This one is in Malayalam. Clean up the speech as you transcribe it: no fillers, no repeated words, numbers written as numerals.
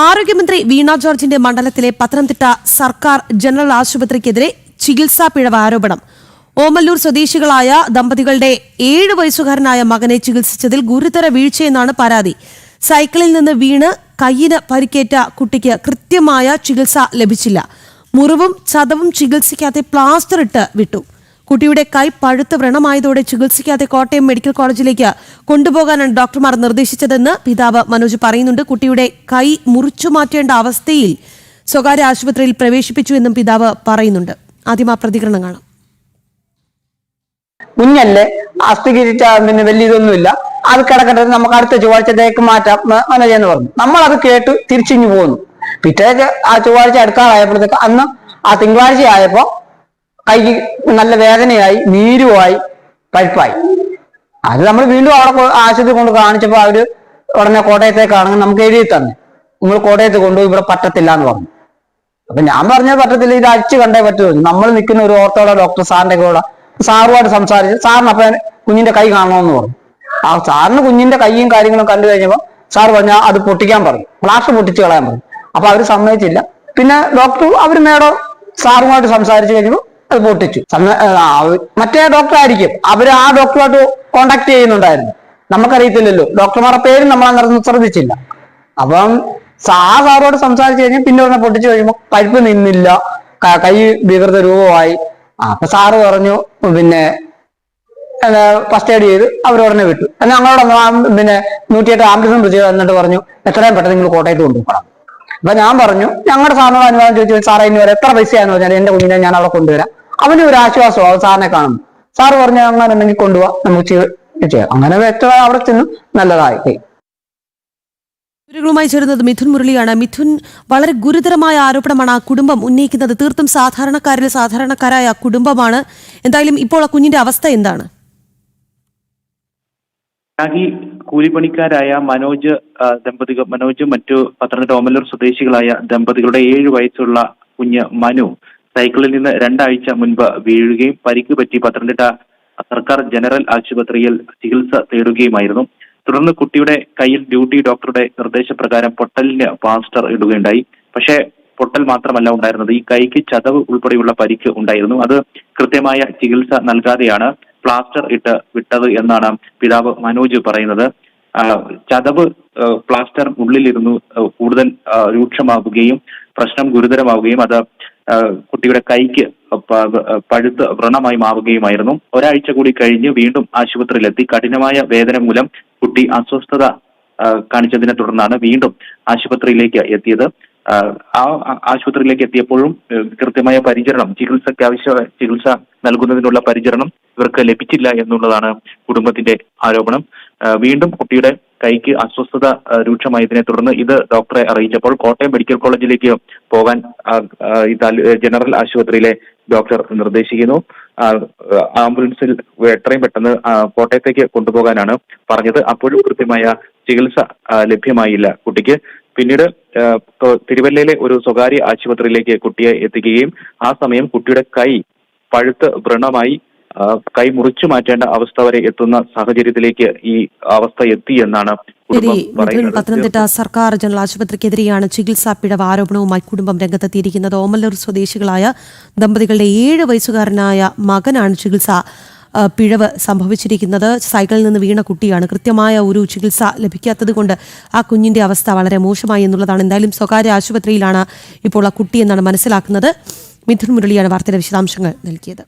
ആരോഗ്യമന്ത്രി വീണ ജോർജിന്റെ മണ്ഡലത്തിലെ പത്തനംതിട്ട സർക്കാർ ജനറൽ ആശുപത്രിക്കെതിരെ ചികിത്സാ പിഴവ് ആരോപണം. ഓമല്ലൂർ സ്വദേശികളായ ദമ്പതികളുടെ 7 വയസ്സുകാരനായ മകനെ ചികിത്സിച്ചതിൽ ഗുരുതര വീഴ്ചയെന്നാണ് പരാതി. സൈക്കിളിൽ നിന്ന് വീണ് കൈയിന് പരിക്കേറ്റ കുട്ടിക്ക് കൃത്യമായ ചികിത്സ ലഭിച്ചില്ല. മുറിവും ചതവും ചികിത്സിക്കാതെ പ്ലാസ്റ്റർ ഇട്ട് വിട്ടു. കുട്ടിയുടെ കൈ പഴുത്ത് വ്രണമായതോടെ ചികിത്സിക്കാതെ കോട്ടയം മെഡിക്കൽ കോളേജിലേക്ക് കൊണ്ടുപോകാനാണ് ഡോക്ടർമാർ നിർദ്ദേശിച്ചതെന്ന് പിതാവ് മനോജ് പറയുന്നുണ്ട്. കുട്ടിയുടെ കൈ മുറിച്ചു മാറ്റേണ്ട അവസ്ഥയിൽ സ്വകാര്യ ആശുപത്രിയിൽ പ്രവേശിപ്പിച്ചു എന്നും പിതാവ് പറയുന്നുണ്ട്. ആദ്യം ആ പ്രതികരണം കാണാം. കുഞ്ഞല്ലേ, അസ്ഥികരിച്ച വലിയ ഇതൊന്നുമില്ല, അത് കിടക്കട്ടെ, നമുക്ക് അടുത്ത ചൊവ്വാഴ്ചത്തേക്ക് മാറ്റാം മനോജ് എന്ന് പറഞ്ഞു. നമ്മളത് കേട്ട് തിരിച്ചിഞ്ഞു പോന്നു. പിറ്റേ ആ ചൊവ്വാഴ്ച എടുക്കാറായപ്പോഴത്തേക്ക് അന്ന് ആ തിങ്കളാഴ്ച ആയപ്പോ കൈക്ക് നല്ല വേദനയായി, നീരുമായി, പഴുപ്പായി. അത് നമ്മൾ വീണ്ടും അവിടെ ആശുപത്രി കൊണ്ട് കാണിച്ചപ്പോൾ അവര് ഉടനെ കോട്ടയത്തേക്കാണെങ്കിൽ നമുക്ക് എഴുതി തന്നെ, നിങ്ങൾ കോട്ടയത്ത് കൊണ്ടുപോയി, ഇവിടെ പറ്റത്തില്ല എന്ന് പറഞ്ഞു. അപ്പൊ ഞാൻ പറഞ്ഞത് പറ്റത്തില്ല, ഇത് അടിച്ചു കണ്ടേ പറ്റുമോ. നമ്മൾ നിൽക്കുന്ന ഒരു ഓർത്തോടെ ഡോക്ടർ സാറിന്റെ കൂടെ സാറുമായിട്ട് സംസാരിച്ച് സാറിന് അപ്പൊ കുഞ്ഞിന്റെ കൈ കാണണമെന്ന് പറഞ്ഞു. ആ സാറിന് കുഞ്ഞിന്റെ കൈയും കാര്യങ്ങളും കണ്ടു കഴിഞ്ഞപ്പോൾ സാർ പറഞ്ഞാൽ അത് പൊട്ടിക്കാൻ പറഞ്ഞു, പ്ലാസ്റ്റർ പൊട്ടിച്ച് കളയാൻ പറഞ്ഞു. അപ്പൊ അവര് സമ്മതിച്ചില്ല. പിന്നെ ഡോക്ടർ അവര് മേടോ സാറുമായിട്ട് സംസാരിച്ച് കഴിഞ്ഞപ്പോൾ അത് പൊട്ടിച്ചു. മറ്റേ ഡോക്ടർ ആയിരിക്കും, അവര് ആ ഡോക്ടറുമായിട്ട് കോണ്ടാക്ട് ചെയ്യുന്നുണ്ടായിരുന്നു, നമുക്കറിയത്തില്ലല്ലോ. ഡോക്ടർമാരുടെ പേരും നമ്മൾ അന്നേരം ശ്രദ്ധിച്ചില്ല. അപ്പം സാറോട് സംസാരിച്ചു കഴിഞ്ഞാൽ പിന്നെ ഒന്ന് പൊട്ടിച്ചു കഴിയുമ്പോൾ പഴുപ്പ് നിന്നില്ല, കൈ വികൃത രൂപമായി. അപ്പൊ സാറ് പറഞ്ഞു പിന്നെ ഫസ്റ്റ് എയ്ഡ് ചെയ്ത് അവരുടനെ വിട്ടു. ഞങ്ങളോട് പിന്നെ 108 ആംബുലൻസ് വിളിച്ച് എന്നിട്ട് പറഞ്ഞു എത്രയും പെട്ടെന്ന് നിങ്ങൾ കോട്ടയത്ത് കൊണ്ടുപോകണം. അപ്പൊ ഞാൻ പറഞ്ഞു ഞങ്ങളുടെ സാറിനോട് അനുവാദം ചോദിച്ചു, സാറേ ഇനി വരെ എത്ര പൈസയാന്ന് പറഞ്ഞാൽ എന്റെ കുഞ്ഞിനെ ഞാൻ അവിടെ കൊണ്ടുവരാം. അവന് ഒരു ആശ്വാസമാവും സാറിനെ കാണുന്നു. സാറ് പറഞ്ഞു അങ്ങനെ ഉണ്ടെങ്കിൽ കൊണ്ടുപോവാ, നമുക്ക് ചെയ്യാം. അങ്ങനെ വ്യക്തമായി അവിടെ ചെന്നു നല്ലതായി. വിവരങ്ങളുമായി ചേരുന്നത് മിഥുൻ മുരളിയാണ്. മിഥുൻ, വളരെ ഗുരുതരമായ ആരോപണമാണ് ആ കുടുംബം ഉന്നയിക്കുന്നത്. തീർത്തും സാധാരണക്കാരായ കുടുംബമാണ്. എന്തായാലും ഇപ്പോൾ ആ കുഞ്ഞിന്റെ അവസ്ഥ എന്താണ്? കൂലിപ്പണിക്കാരായ മനോജും മറ്റു പത്തനംതിട്ട ഓമല്ലൂർ സ്വദേശികളായ ദമ്പതികളുടെ 7 വയസ്സുള്ള കുഞ്ഞ് മനു സൈക്കിളിൽ നിന്ന് 2 ആഴ്ച മുൻപ് വീഴുകയും പരിക്ക് പറ്റി പത്തനംതിട്ട സർക്കാർ ജനറൽ ആശുപത്രിയിൽ ചികിത്സ തേടുകയുമായിരുന്നു. തുടർന്ന് കുട്ടിയുടെ കയ്യിൽ ഡ്യൂട്ടി ഡോക്ടറുടെ നിർദ്ദേശപ്രകാരം പൊട്ടലിന് പ്ലാസ്റ്റർ ഇടുകയുണ്ടായി. പക്ഷേ പൊട്ടൽ മാത്രമല്ല ഉണ്ടായിരുന്നത്, ഈ കൈക്ക് ചതവ് ഉൾപ്പെടെയുള്ള പരിക്ക് ഉണ്ടായിരുന്നു. അത് കൃത്യമായ ചികിത്സ നൽകാതെയാണ് പ്ലാസ്റ്റർ ഇട്ട് വിട്ടത് എന്നാണ് പിതാവ് മനോജ് പറയുന്നത്. ചതവ് പ്ലാസ്റ്റർ ഉള്ളിലിരുന്നു കൂടുതൽ രൂക്ഷമാവുകയും പ്രശ്നം ഗുരുതരമാവുകയും അത് കുട്ടിയുടെ കൈക്ക് പഴുത്ത് വ്രണമായി മാറുകയുമായിരുന്നു. ഒരാഴ്ച കൂടി കഴിഞ്ഞ് വീണ്ടും ആശുപത്രിയിലെത്തി. കഠിനമായ വേദന മൂലം കുട്ടി അസ്വസ്ഥത കാണിച്ചതിനെ തുടർന്നാണ് വീണ്ടും ആശുപത്രിയിലേക്ക് എത്തിയത്. ആ ആശുപത്രിയിലേക്ക് എത്തിയപ്പോഴും കൃത്യമായ പരിചരണം, ചികിത്സ നൽകുന്നതിനുള്ള പരിചരണം ഇവർക്ക് ലഭിച്ചില്ല എന്നുള്ളതാണ് കുടുംബത്തിന്റെ ആരോപണം. വീണ്ടും കുട്ടിയുടെ കൈക്ക് അസ്വസ്ഥത രൂക്ഷമായതിനെ തുടർന്ന് ഇത് ഡോക്ടറെ അറിയിച്ചപ്പോൾ കോട്ടയം മെഡിക്കൽ കോളേജിലേക്ക് പോകാൻ ജനറൽ ആശുപത്രിയിലെ ഡോക്ടർ നിർദ്ദേശിക്കുന്നു. ആംബുലൻസിൽ എത്രയും പെട്ടെന്ന് കോട്ടയത്തേക്ക് കൊണ്ടുപോകാനാണ് പറഞ്ഞത്. അപ്പോഴും കൃത്യമായ ചികിത്സ ലഭ്യമായില്ല കുട്ടിക്ക്. പിന്നീട് തിരുവല്ലയിലെ ഒരു സ്വകാര്യ ആശുപത്രിയിലേക്ക് കുട്ടിയെ എത്തിക്കുകയും ആ സമയം കുട്ടിയുടെ കൈ പഴുത്ത് വ്രണമായി കൈ മുറിച്ചു മാറ്റേണ്ട അവസ്ഥ വരെ എത്തുന്ന സാഹചര്യത്തിലേക്ക് ഈ അവസ്ഥ എത്തി എന്നാണ് പത്തനംതിട്ട സർക്കാർ ജനറൽ ആശുപത്രിക്കെതിരെയാണ് ചികിത്സാ പിഴവ് ആരോപണവുമായി കുടുംബം രംഗത്തെത്തിയിരിക്കുന്നത്. ഓമല്ലൂർ സ്വദേശികളായ ദമ്പതികളുടെ 7 വയസ്സുകാരനായ മകനാണ് ചികിത്സ പിഴവ് സംഭവിച്ചിരിക്കുന്നത്. സൈക്കിളിൽ നിന്ന് വീണ കുട്ടിയാണ്. കൃത്യമായ ഒരു ചികിത്സ ലഭിക്കാത്തത് കൊണ്ട് ആ കുഞ്ഞിന്റെ അവസ്ഥ വളരെ മോശമായി എന്നുള്ളതാണ്. എന്തായാലും സ്വകാര്യ ആശുപത്രിയിലാണ് ഇപ്പോൾ ആ കുട്ടി എന്നാണ് മനസ്സിലാക്കുന്നത്. മിഥുൻ മുരളിയാണ് വാർത്തയുടെ വിശദാംശങ്ങൾ നൽകിയത്.